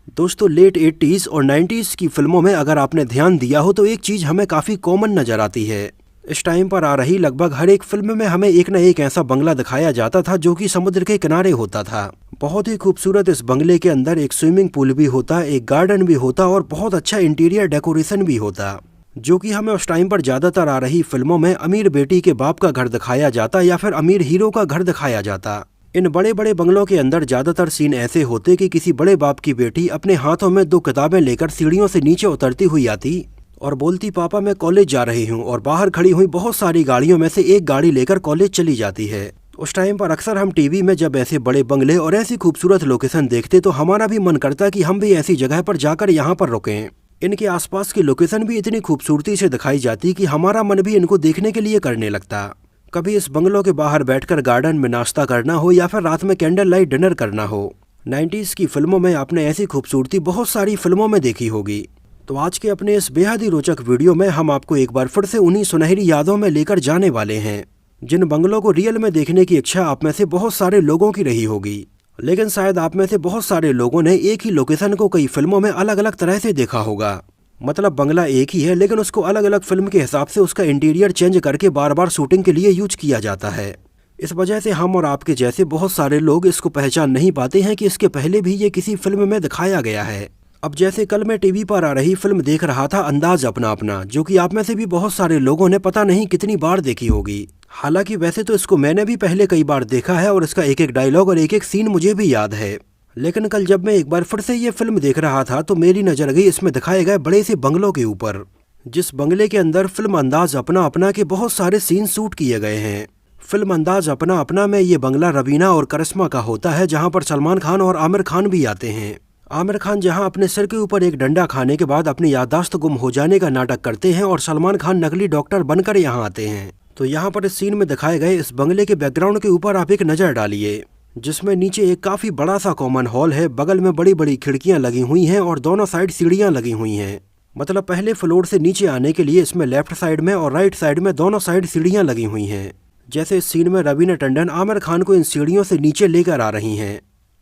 दोस्तों late 80s और 90s की फिल्मों में अगर आपने ध्यान दिया हो तो एक चीज हमें काफी कॉमन नजर आती है। इस टाइम पर आ रही लगभग हर एक फिल्म में हमें एक न एक ऐसा बंगला दिखाया जाता था जो कि समुद्र के किनारे होता था। बहुत ही खूबसूरत इस बंगले के अंदर एक स्विमिंग पूल भी होता, एक गार्डन भी होता और बहुत अच्छा इंटीरियर डेकोरेशन भी होता, जो कि हमें उस टाइम पर ज्यादातर आ रही फिल्मों में अमीर बेटी के बाप का घर दिखाया जाता या फिर अमीर हीरो का घर दिखाया जाता। इन बड़े बड़े बंगलों के अंदर ज्यादातर सीन ऐसे होते कि किसी बड़े बाप की बेटी अपने हाथों में 2 किताबें लेकर सीढ़ियों से नीचे उतरती हुई आती और बोलती, पापा मैं कॉलेज जा रही हूँ, और बाहर खड़ी हुई बहुत सारी गाड़ियों में से एक गाड़ी लेकर कॉलेज चली जाती है। उस टाइम पर अक्सर हम टीवी में जब ऐसे बड़े बंगले और ऐसी खूबसूरत लोकेशन देखते तो हमारा भी मन करता कि हम भी ऐसी जगह पर जाकर यहाँ पर रुकें। इनके आसपास की लोकेशन भी इतनी खूबसूरती से दिखाई जाती कि हमारा मन भी इनको देखने के लिए करने लगता। कभी इस बंगलों के बाहर बैठकर गार्डन में नाश्ता करना हो या फिर रात में कैंडल लाइट डिनर करना हो। 90s की फिल्मों में आपने ऐसी खूबसूरती बहुत सारी फिल्मों में देखी होगी। तो आज के अपने इस बेहद ही रोचक वीडियो में हम आपको एक बार फिर से उन्हीं सुनहरी यादों में लेकर जाने वाले हैं, जिन बंगलों को रियल में देखने की इच्छा आप में से बहुत सारे लोगों की रही होगी, लेकिन शायद आप में से बहुत सारे लोगों ने एक ही लोकेशन को कई फिल्मों में अलग अलग तरह से देखा होगा। मतलब बंगला एक ही है लेकिन उसको अलग अलग फिल्म के हिसाब से उसका इंटीरियर चेंज करके बार बार शूटिंग के लिए यूज किया जाता है। इस वजह से हम और आपके जैसे बहुत सारे लोग इसको पहचान नहीं पाते हैं कि इसके पहले भी ये किसी फिल्म में दिखाया गया है। अब जैसे कल मैं टीवी पर आ रही फिल्म देख रहा था अंदाज अपना अपना, जो कि आप में से भी बहुत सारे लोगों ने पता नहीं कितनी बार देखी होगी। हालांकि वैसे तो इसको मैंने भी पहले कई बार देखा है और इसका एक एक डायलॉग और एक एक सीन मुझे भी याद है, लेकिन कल जब मैं एक बार फिर से ये फिल्म देख रहा था तो मेरी नजर गई इसमें दिखाए गए बड़े से बंगलों के ऊपर, जिस बंगले के अंदर फिल्म अंदाज अपना अपना के बहुत सारे सीन शूट किए गए हैं। फिल्म अंदाज अपना अपना में ये बंगला रवीना और करिश्मा का होता है, जहां पर सलमान खान और आमिर खान भी आते हैं। आमिर खान जहां अपने सिर के ऊपर एक डंडा खाने के बाद अपनी याददाश्त गुम हो जाने का नाटक करते हैं और सलमान खान नकली डॉक्टर बनकर यहाँ आते हैं। तो यहाँ पर इस सीन में दिखाए गए इस बंगले के बैकग्राउंड के ऊपर आप एक नजर डालिए, जिसमें नीचे एक काफी बड़ा सा कॉमन हॉल है, बगल में बड़ी बड़ी खिड़कियां लगी हुई हैं और दोनों साइड सीढ़ियां लगी हुई हैं। मतलब पहले फ्लोर से नीचे आने के लिए इसमें लेफ्ट साइड में और राइट साइड में दोनों साइड सीढ़ियां लगी हुई हैं। जैसे इस सीन में रवीना टंडन आमिर खान को इन सीढ़ियों से नीचे लेकर आ रही हैं।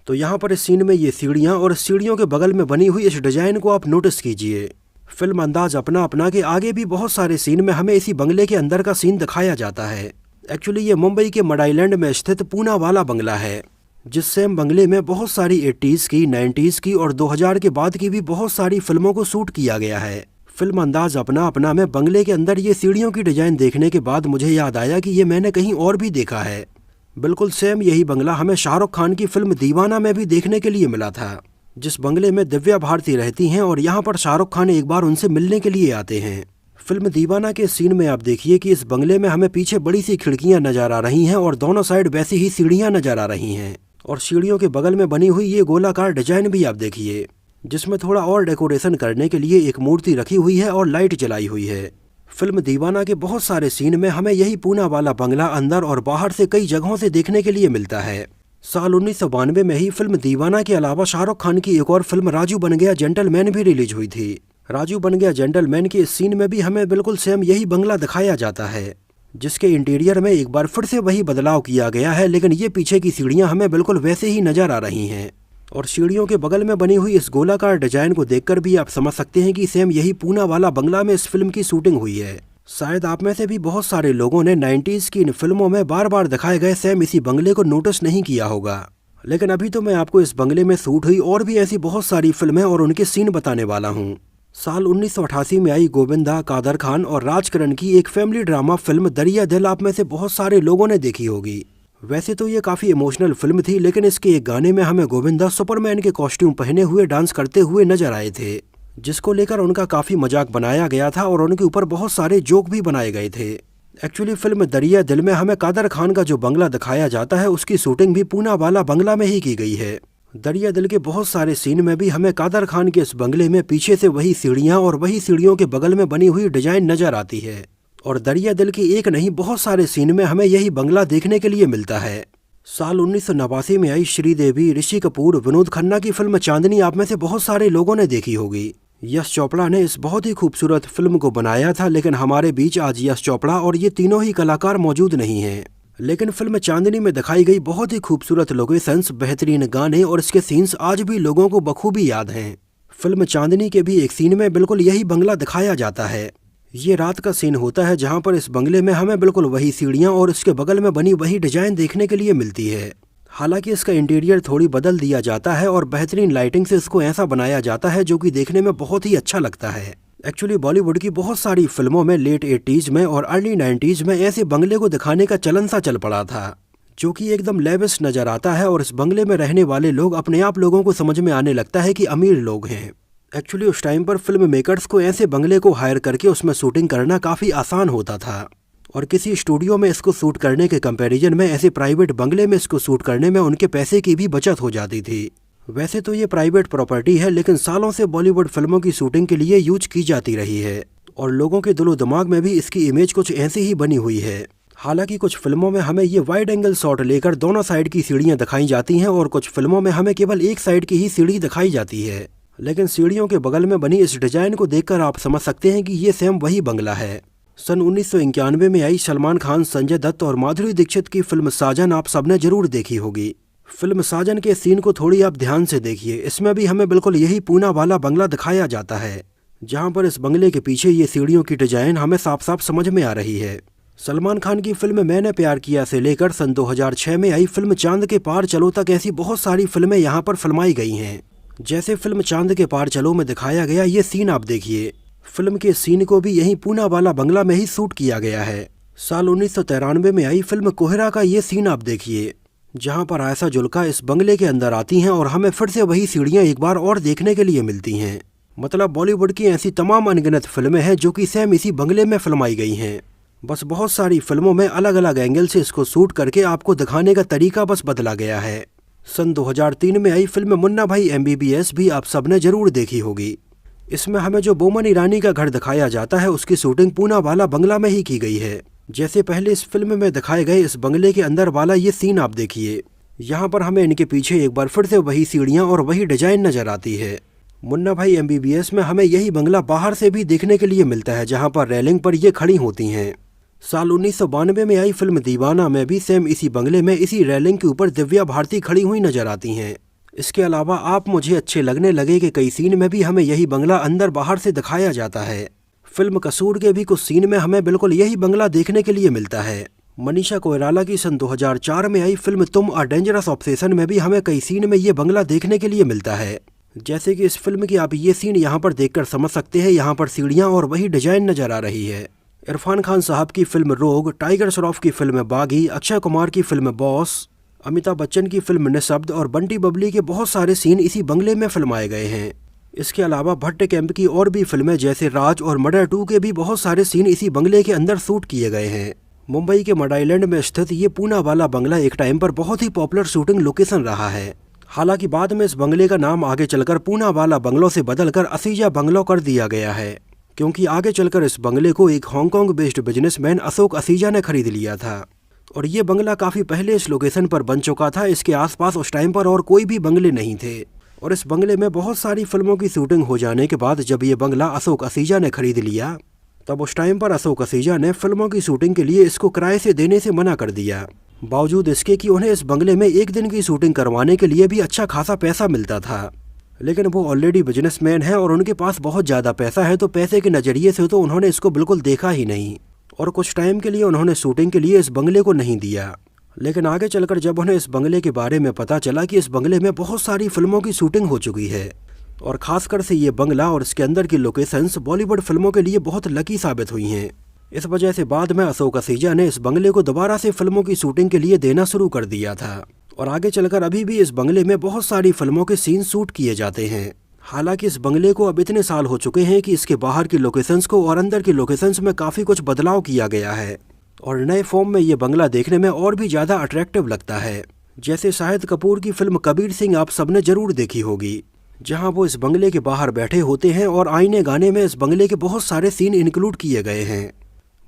तो यहाँ पर इस सीन में ये सीढ़ियाँ और सीढ़ियों के बगल में बनी हुई इस डिजाइन को आप नोटिस कीजिए। फिल्म अंदाज अपना अपना के आगे भी बहुत सारे सीन में हमें इसी बंगले के अंदर का सीन दिखाया जाता है। एक्चुअली ये मुंबई के मडाईलैंड में स्थित पूना वाला बंगला है, जिस सेम बंगले में बहुत सारी 80s की, 90s की और 2000 के बाद की भी बहुत सारी फिल्मों को शूट किया गया है। फिल्म अंदाज अपना अपना में बंगले के अंदर ये सीढ़ियों की डिजाइन देखने के बाद मुझे याद आया कि ये मैंने कहीं और भी देखा है। बिल्कुल सेम यही बंगला हमें शाहरुख खान की फिल्म दीवाना में भी देखने के लिए मिला था, जिस बंगले में दिव्या भारती रहती हैं और यहाँ पर शाहरुख खान एक बार उनसे मिलने के लिए आते हैं। फिल्म दीवाना के सीन में आप देखिए कि इस बंगले में हमें पीछे बड़ी सी खिड़कियां नजर आ रही हैं और दोनों साइड वैसी ही सीढ़ियां नजर आ रही हैं, और सीढ़ियों के बगल में बनी हुई ये गोलाकार डिजाइन भी आप देखिए, जिसमें थोड़ा और डेकोरेशन करने के लिए एक मूर्ति रखी हुई है और लाइट जलाई हुई है। फिल्म दीवाना के बहुत सारे सीन में हमें यही पूना वाला बंगला अंदर और बाहर से कई जगहों से देखने के लिए मिलता है। साल 1992 में ही फिल्म दीवाना के अलावा शाहरुख खान की एक और फिल्म राजू बन गया जेंटलमैन भी रिलीज हुई थी। राजू बन गया जेंटलमैन के इस सीन में भी हमें बिल्कुल सेम यही बंगला दिखाया जाता है, जिसके इंटीरियर में एक बार फिर से वही बदलाव किया गया है, लेकिन ये पीछे की सीढ़ियां हमें बिल्कुल वैसे ही नजर आ रही हैं। और सीढ़ियों के बगल में बनी हुई इस गोलाकार डिजाइन को देखकर भी आप समझ सकते हैं कि सेम यही पूना वाला बंगला में इस फिल्म की शूटिंग हुई है। शायद आप में से भी बहुत सारे लोगों ने 90s की इन फिल्मों में बार बार दिखाए गए सेम इसी बंगले को नोटिस नहीं किया होगा, लेकिन अभी तो मैं आपको इस बंगले में शूट हुई और भी ऐसी बहुत सारी फिल्में और उनके सीन बताने वाला हूँ। साल 1988 में आई गोविंदा, कादर खान और राजकरण की एक फैमिली ड्रामा फिल्म दरिया दिल आप में से बहुत सारे लोगों ने देखी होगी। वैसे तो ये काफी इमोशनल फिल्म थी, लेकिन इसके एक गाने में हमें गोविंदा सुपरमैन के कॉस्ट्यूम पहने हुए डांस करते हुए नजर आए थे, जिसको लेकर उनका काफी मजाक बनाया गया था और उनके ऊपर बहुत सारे जोक भी बनाए गए थे। एक्चुअली फिल्म दरिया दिल में हमें कादर खान का जो बंगला दिखाया जाता है उसकी शूटिंग भी पूना वाला बंगला में ही की गई है। दरिया दिल के बहुत सारे सीन में भी हमें कादर खान के इस बंगले में पीछे से वही सीढ़ियां और वही सीढ़ियों के बगल में बनी हुई डिजाइन नजर आती है, और दरिया दिल के एक नहीं बहुत सारे सीन में हमें यही बंगला देखने के लिए मिलता है। साल 1989 में आई श्रीदेवी, ऋषि कपूर, विनोद खन्ना की फिल्म चांदनी आप में से बहुत सारे लोगों ने देखी होगी। यश चोपड़ा ने इस बहुत ही खूबसूरत फिल्म को बनाया था, लेकिन हमारे बीच आज यश चोपड़ा और ये तीनों ही कलाकार मौजूद नहीं हैं। लेकिन फिल्म चांदनी में दिखाई गई बहुत ही खूबसूरत लोकेशंस, बेहतरीन गाने और इसके सीन्स आज भी लोगों को बखूबी याद हैं। फिल्म चांदनी के भी एक सीन में बिल्कुल यही बंगला दिखाया जाता है। ये रात का सीन होता है जहाँ पर इस बंगले में हमें बिल्कुल वही सीढ़ियाँ और उसके बगल में बनी वही डिजाइन देखने के लिए मिलती है। हालांकि इसका इंटीरियर थोड़ी बदल दिया जाता है और बेहतरीन लाइटिंग से इसको ऐसा बनाया जाता है जो कि देखने में बहुत ही अच्छा लगता है। एक्चुअली बॉलीवुड की बहुत सारी फिल्मों में लेट 80s में और अर्ली 90s में ऐसे बंगले को दिखाने का चलन सा चल पड़ा था, जो कि एकदम लेविश नजर आता है और इस बंगले में रहने वाले लोग अपने आप लोगों को समझ में आने लगता है कि अमीर लोग हैं। एक्चुअली उस टाइम पर फिल्म मेकर्स को ऐसे बंगले को हायर करके उसमें शूटिंग करना काफ़ी आसान होता था और किसी स्टूडियो में इसको शूट करने के कंपैरिजन में ऐसे प्राइवेट बंगले में इसको शूट करने में उनके पैसे की भी बचत हो जाती थी। वैसे तो ये प्राइवेट प्रॉपर्टी है, लेकिन सालों से बॉलीवुड फिल्मों की शूटिंग के लिए यूज की जाती रही है और लोगों के दिलो दिमाग में भी इसकी इमेज कुछ ऐसी ही बनी हुई है। हालांकि कुछ फिल्मों में हमें ये वाइड एंगल शॉट लेकर दोनों साइड की सीढ़ियाँ दिखाई जाती हैं और कुछ फिल्मों में हमें केवल एक साइड की ही सीढ़ी दिखाई जाती है, लेकिन सीढ़ियों के बगल में बनी इस डिजाइन को देखकर आप समझ सकते हैं कि ये सेम वही बंगला है। सन 1991 में आई सलमान खान, संजय दत्त और माधुरी दीक्षित की फिल्म साजन आप सबने जरूर देखी होगी। फिल्म साजन के सीन को थोड़ी आप ध्यान से देखिए, इसमें भी हमें बिल्कुल यही पूना वाला बंगला दिखाया जाता है, जहां पर इस बंगले के पीछे ये सीढ़ियों की डिजाइन हमें साफ साफ समझ में आ रही है। सलमान खान की फिल्म मैंने प्यार किया से लेकर सन 2006 में आई फिल्म चांद के पार चलो तक ऐसी बहुत सारी फिल्में यहाँ पर फिल्माई गई हैं। जैसे फिल्म चांद के पार चलो में दिखाया गया ये सीन आप देखिए, फिल्म के सीन को भी यही पूना वाला बंगला में ही शूट किया गया है। साल 1993 में आई फिल्म कोहरा का ये सीन आप देखिए, जहां पर आयशा जुल्का इस बंगले के अंदर आती हैं और हमें फिर से वही सीढ़ियां एक बार और देखने के लिए मिलती हैं। मतलब बॉलीवुड की ऐसी तमाम अनगिनत फिल्में हैं जो कि सेम इसी बंगले में फिल्माई गई हैं। बस बहुत सारी फिल्मों में अलग अलग एंगल से इसको शूट करके आपको दिखाने का तरीका बस बदला गया है। सन 2003 में आई फिल्म मुन्ना भाई MBBS भी आप सबने जरूर देखी होगी। इसमें हमें जो बोमन ईरानी का घर दिखाया जाता है उसकी शूटिंग पूना वाला बंगला में ही की गई है। जैसे पहले इस फिल्म में दिखाए गए इस बंगले के अंदर वाला ये सीन आप देखिए, यहाँ पर हमें इनके पीछे एक बार फिर से वही सीढ़ियाँ और वही डिजाइन नजर आती है। मुन्ना भाई MBBS में हमें यही बंगला बाहर से भी देखने के लिए मिलता है, जहाँ पर रेलिंग पर ये खड़ी होती हैं। साल 1992 में आई फिल्म दीवाना में भी सेम इसी बंगले में इसी रेलिंग के ऊपर दिव्या भारती खड़ी हुई नजर आती हैं। इसके अलावा आप मुझे अच्छे लगने लगे कि कई सीन में भी हमें यही बंगला अंदर बाहर से दिखाया जाता है। फिल्म कसूर के भी कुछ सीन में हमें बिल्कुल यही बंगला देखने के लिए मिलता है। मनीषा कोइराला की सन 2004 में आई फिल्म तुम अ डेंजरस ऑब्सेशन में भी हमें कई सीन में ये बंगला देखने के लिए मिलता है। जैसे कि इस फिल्म की आप ये सीन यहाँ पर देखकर समझ सकते हैं, यहाँ पर सीढ़ियाँ और वही डिजाइन नजर आ रही है। इरफान खान साहब की फिल्म रोग, टाइगर श्रॉफ की फिल्म बागी, अक्षय कुमार की फिल्म बॉस, अमिताभ बच्चन की फिल्म निशब्द और बंटी बबली के बहुत सारे सीन इसी बंगले में फिल्माए गए हैं। इसके अलावा भट्ट कैंप की और भी फिल्में जैसे राज और मर्डर 2 के भी बहुत सारे सीन इसी बंगले के अंदर शूट किए गए हैं। मुंबई के मड आइलैंड में स्थित ये पूना वाला बंगला एक टाइम पर बहुत ही पॉपुलर शूटिंग लोकेशन रहा है। हालांकि बाद में इस बंगले का नाम आगे चलकर पूना वाला बंगलों से बदलकर असीजा बंगलो कर दिया गया है, क्योंकि आगे चलकर इस बंगले को एक Hong Kong based businessman Ashok Asija ने खरीद लिया था और ये बंगला काफ़ी पहले इस लोकेशन पर बन चुका था। इसके आसपास उस टाइम पर और कोई भी बंगले नहीं थे और इस बंगले में बहुत सारी फिल्मों की शूटिंग हो जाने के बाद जब ये बंगला अशोक असीजा ने खरीद लिया, तब उस टाइम पर अशोक असीजा ने फिल्मों की शूटिंग के लिए इसको किराए से देने से मना कर दिया, बावजूद इसके कि उन्हें इस बंगले में एक दिन की शूटिंग करवाने के लिए भी अच्छा खासा पैसा मिलता था। लेकिन वो ऑलरेडी बिजनेसमैन है और उनके पास बहुत ज़्यादा पैसा है, तो पैसे के नज़रिए से तो उन्होंने इसको बिल्कुल देखा ही नहीं और कुछ टाइम के लिए उन्होंने शूटिंग के लिए इस बंगले को नहीं दिया। लेकिन आगे चलकर जब उन्हें इस बंगले के बारे में पता चला कि इस बंगले में बहुत सारी फिल्मों की शूटिंग हो चुकी है और ख़ासकर से ये बंगला और इसके अंदर की लोकेशंस बॉलीवुड फिल्मों के लिए बहुत लकी साबित हुई हैं, इस वजह से बाद में अशोक असीजा ने इस बंगले को दोबारा से फिल्मों की शूटिंग के लिए देना शुरू कर दिया था और आगे चलकर अभी भी इस बंगले में बहुत सारी फिल्मों के सीन शूट किए जाते हैं। हालांकि इस बंगले को अब इतने साल हो चुके हैं कि इसके बाहर की लोकेशंस को और अंदर की लोकेशंस में काफ़ी कुछ बदलाव किया गया है और नए फॉर्म में ये बंगला देखने में और भी ज़्यादा अट्रैक्टिव लगता है। जैसे शाहिद कपूर की फिल्म कबीर सिंह आप सबने जरूर देखी होगी, जहां वो इस बंगले के बाहर बैठे होते हैं और आईने गाने में इस बंगले के बहुत सारे सीन इंक्लूड किए गए हैं।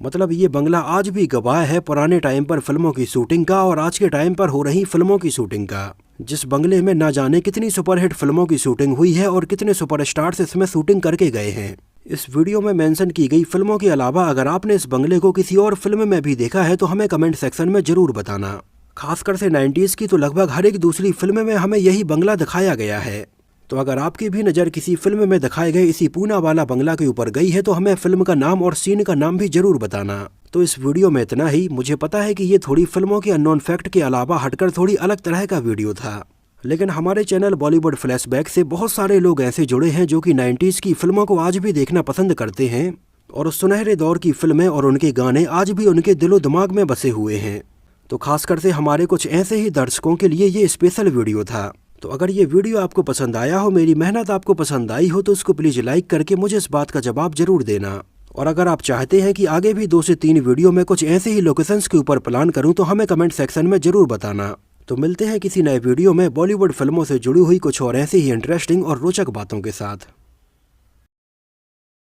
मतलब ये बंगला आज भी गवाह है पुराने टाइम पर फिल्मों की शूटिंग का और आज के टाइम पर हो रही फिल्मों की शूटिंग का, जिस बंगले में ना जाने कितनी सुपरहिट फिल्मों की शूटिंग हुई है और कितने सुपरस्टार्स इसमें शूटिंग करके गए हैं। इस वीडियो में मेंशन की गई फिल्मों के अलावा अगर आपने इस बंगले को किसी और फिल्म में भी देखा है तो हमें कमेंट सेक्शन में जरूर बताना। खासकर से 90s की तो लगभग हर एक दूसरी फिल्म में हमें यही बंगला दिखाया गया है। तो अगर आपकी भी नज़र किसी फिल्म में दिखाए गए इसी पूनावाला बंगला के ऊपर गई है तो हमें फिल्म का नाम और सीन का नाम भी जरूर बताना। तो इस वीडियो में इतना ही। मुझे पता है कि ये थोड़ी फिल्मों के अननोन फैक्ट के अलावा हटकर थोड़ी अलग तरह का वीडियो था, लेकिन हमारे चैनल बॉलीवुड फ्लैशबैक से बहुत सारे लोग ऐसे जुड़े हैं जो कि 90s की फिल्मों को आज भी देखना पसंद करते हैं और उस सुनहरे दौर की फिल्में और उनके गाने आज भी उनके दिलो दिमाग में बसे हुए हैं। तो खासकर से हमारे कुछ ऐसे ही दर्शकों के लिए ये स्पेशल वीडियो था। तो अगर ये वीडियो आपको पसंद आया हो, मेरी मेहनत आपको पसंद आई हो, तो इसको प्लीज़ लाइक करके मुझे इस बात का जवाब जरूर देना। और अगर आप चाहते हैं कि आगे भी 2 से 3 वीडियो में कुछ ऐसे ही लोकेशंस के ऊपर प्लान करूं तो हमें कमेंट सेक्शन में जरूर बताना। तो मिलते हैं किसी नए वीडियो में बॉलीवुड फिल्मों से जुड़ी हुई कुछ और ऐसी ही इंटरेस्टिंग और रोचक बातों के साथ।